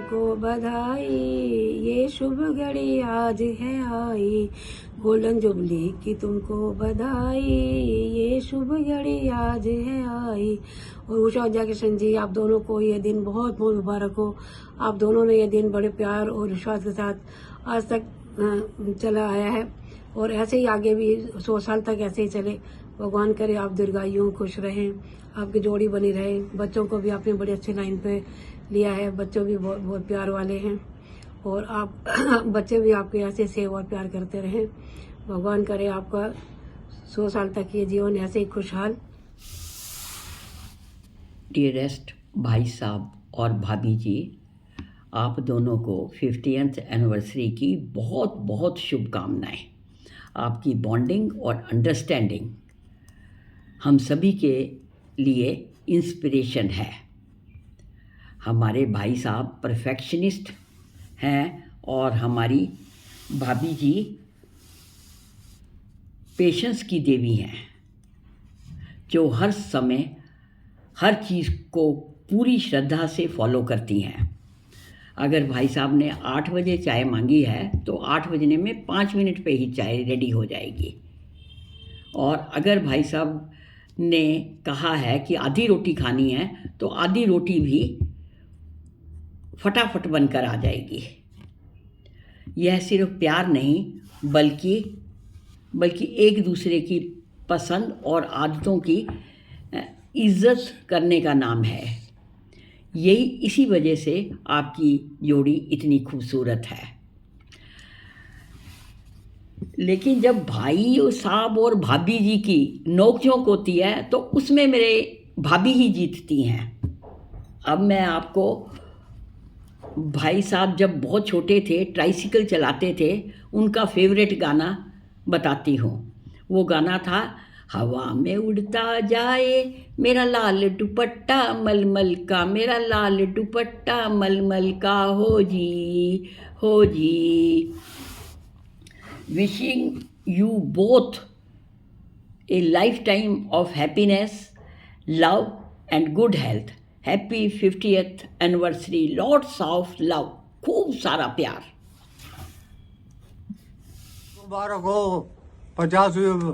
तुमको बधाई, ये शुभ घड़ी आज है आई, गोल्डन जुबली की तुमको बधाई, ये शुभ घड़ी आज है आई। और उषा और जयकिशन जी, आप दोनों को ये दिन बहुत बहुत मुबारक हो। आप दोनों ने ये दिन बड़े प्यार और विश्वास के साथ आज तक चला आया है और ऐसे ही आगे भी 100 साल तक ऐसे ही चले। भगवान करे आप दीर्घायु खुश रहें, आपकी जोड़ी बनी रहे। बच्चों को भी आपने बड़े अच्छे लाइन पे लिया है, बच्चों भी बहुत बहुत प्यार वाले हैं और आप बच्चे भी आपके ऐसे सेव और प्यार करते रहें। भगवान करे आपका 100 साल तक ये जीवन ऐसे ही खुशहाल। डियरेस्ट भाई साहब और भाभी जी, आप दोनों को 50th एनिवर्सरी की बहुत बहुत शुभकामनाएं। आपकी बॉन्डिंग और अंडरस्टैंडिंग हम सभी के लिए इंस्पिरेशन है। हमारे भाई साहब परफेक्शनिस्ट हैं और हमारी भाभी जी पेशेंस की देवी हैं, जो हर समय हर चीज़ को पूरी श्रद्धा से फॉलो करती हैं। अगर भाई साहब ने 8 बजे चाय मांगी है तो 8 बजने में 5 मिनट पे ही चाय रेडी हो जाएगी। और अगर भाई साहब ने कहा है कि आधी रोटी खानी है तो आधी रोटी भी फटाफट बनकर आ जाएगी। यह सिर्फ प्यार नहीं बल्कि एक दूसरे की पसंद और आदतों की इज्जत करने का नाम है। इसी वजह से आपकी जोड़ी इतनी खूबसूरत है। लेकिन जब भाई साहब और भाभी जी की नोक-झोंक होती है तो उसमें मेरे भाभी ही जीतती हैं। अब मैं आपको भाई साहब जब बहुत छोटे थे, ट्राइसिकल चलाते थे, उनका फेवरेट गाना बताती हूँ। वो गाना था, हवा में उड़ता जाए मेरा लाल दुपट्टा मलमल का, मेरा लाल दुपट्टा मलमल का, हो जी। Wishing you both a life time of happiness, love and good health. Happy 50th anniversary, lots of love, खूब सारा प्यार। मुबारक हो 50वीं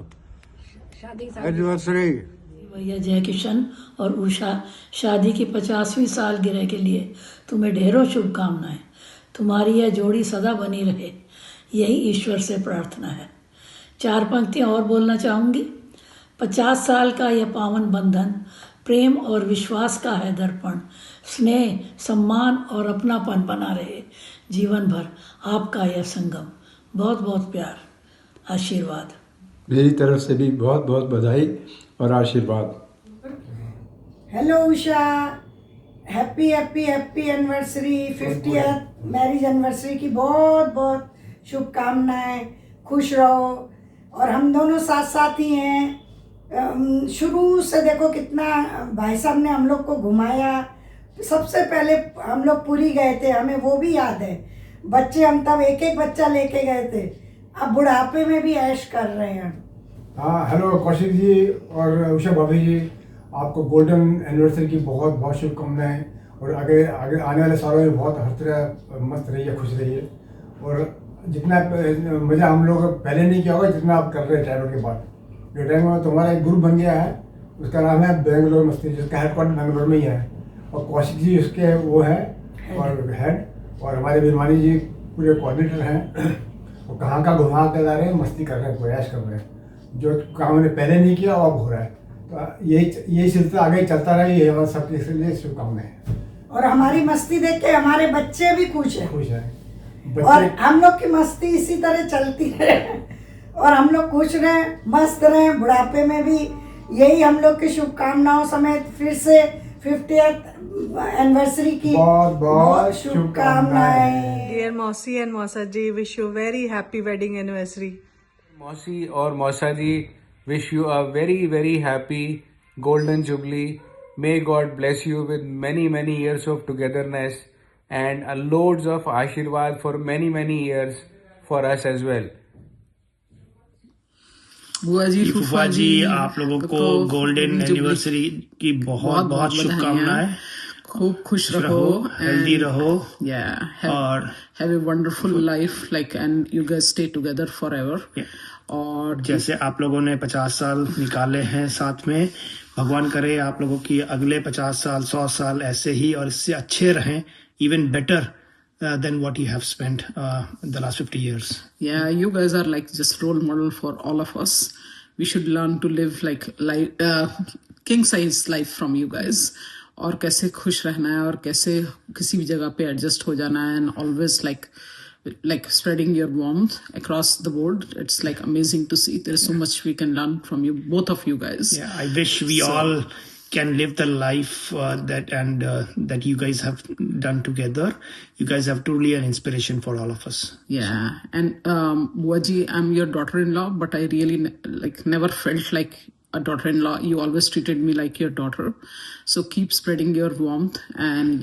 एनिवर्सरी। भैया जयकिशन और उषा, शादी की 50वीं सालगिरह के लिए तुम्हें ढेरों शुभकामनाएं। तुम्हारी यह जोड़ी सदा बनी रहे, यही ईश्वर से प्रार्थना है। 4 पंक्तियां और बोलना चाहूँगी। 50 साल का यह पावन बंधन प्रेम और विश्वास का है दर्पण, स्नेह, सम्मान और अपनापन बना रहे जीवन भर आपका यह संगम। बहुत बहुत प्यार, आशीर्वाद। मेरी तरफ से भी बहुत बहुत बधाई और आशीर्वाद। Hello Usha, happy happy happy anniversary, 50th marriage anniversary की बहुत बहुत शुभकामनाएं। खुश रहो। और हम दोनों साथ साथ ही हैं। शुरू से देखो कितना भाई साहब ने हम लोग को घुमाया। सबसे पहले हम लोग पुरी गए थे, हमें वो भी याद है। बच्चे हम तब एक एक बच्चा लेके गए थे, अब बुढ़ापे में भी ऐश कर रहे हैं। हाँ, हेलो कौशिक जी और उषा भाभी जी, आपको गोल्डन एनिवर्सरी की बहुत बहुत शुभकामनाएं। और आगे आने वाले सालों में बहुत हर तरह मस्त रहिए, खुश रहिए। और जितना मज़ा हम लोग पहले नहीं किया होगा जितना आप कर रहे हैं रिटायरमेंट के बाद। रिटायरमेंट में तुम्हारा एक ग्रुप बन गया है, उसका नाम है बेंगलोर मस्ती, जिसका हेडक्वार्टर बेंगलोर में ही है। और कौशिक जी उसके वो है और हेड, और हमारे बिरमानी जी पूरे कोऑर्डिनेटर हैं। और कहाँ का घुमा के ला रहे हैं, मस्ती कर रहे हैं, प्रयास कर रहे हैं। जो काम हमने पहले नहीं किया वो अब हो रहा है। तो यही सिलसिला आगे चलता रहे, ये हमारे सबके लिए शुभकामनाएं हैं। और हमारी मस्ती देख के हमारे बच्चे भी खुश हैं। और बच्चे हम लोग की मस्ती इसी तरह चलती रहे और हम लोग खुश रहें, मस्त रहें, बुढ़ापे में भी। यही हम लोग की शुभकामनाओं समेत फिर से 50th एनिवर्सरी की बहुत बहुत शुभकामनाएं। Dear Mausi and Mausa ji, wish you very happy wedding anniversary. मौसी और मौसा जी, wish you a very very happy golden jubilee. May God bless you with many many years of togetherness and loads of Ashirwad for many many years for us as well. बुआ जी, फूफा जी, आप लोगों को golden anniversary की बहुत बहुत शुभकामनाएं। खूब खुश रहो, हेल्दी रहो, और have a wonderful life like and you guys stay together forever. और जैसे आप लोगों ने 50 साल निकाले हैं साथ में, भगवान करे आप लोगों की अगले 50 साल 100 साल ऐसे ही और इससे अच्छे रहें, even better than what you have spent in the last 50 years. Yeah, you guys are like just role model for all of us. We should learn to live like king size life from you guys. और कैसे खुश रहना है और कैसे किसी भी जगह पे एडजस्ट हो जाना है, and always like spreading your warmth across the board. It's like amazing to see. There is so much we can learn from you, both of you guys. Yeah, I wish we all can live the life that you guys have done together. You guys have truly an inspiration for all of us. Yeah, and Buaji, I'm your daughter-in-law, but I really never felt like a daughter-in-law. You always treated me like your daughter. So keep spreading your warmth and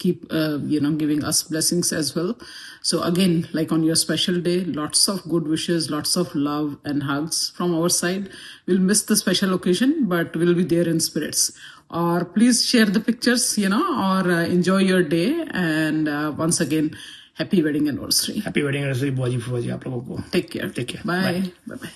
keep giving us blessings as well. So again, like on your special day, lots of good wishes, lots of love and hugs from our side. We'll miss the special occasion, but we'll be there in spirits. Or please share the pictures, or enjoy your day. And once again, happy wedding anniversary. Happy wedding anniversary, Buaji, आप लोगों को. Take care. Take care. Bye. Bye. Bye.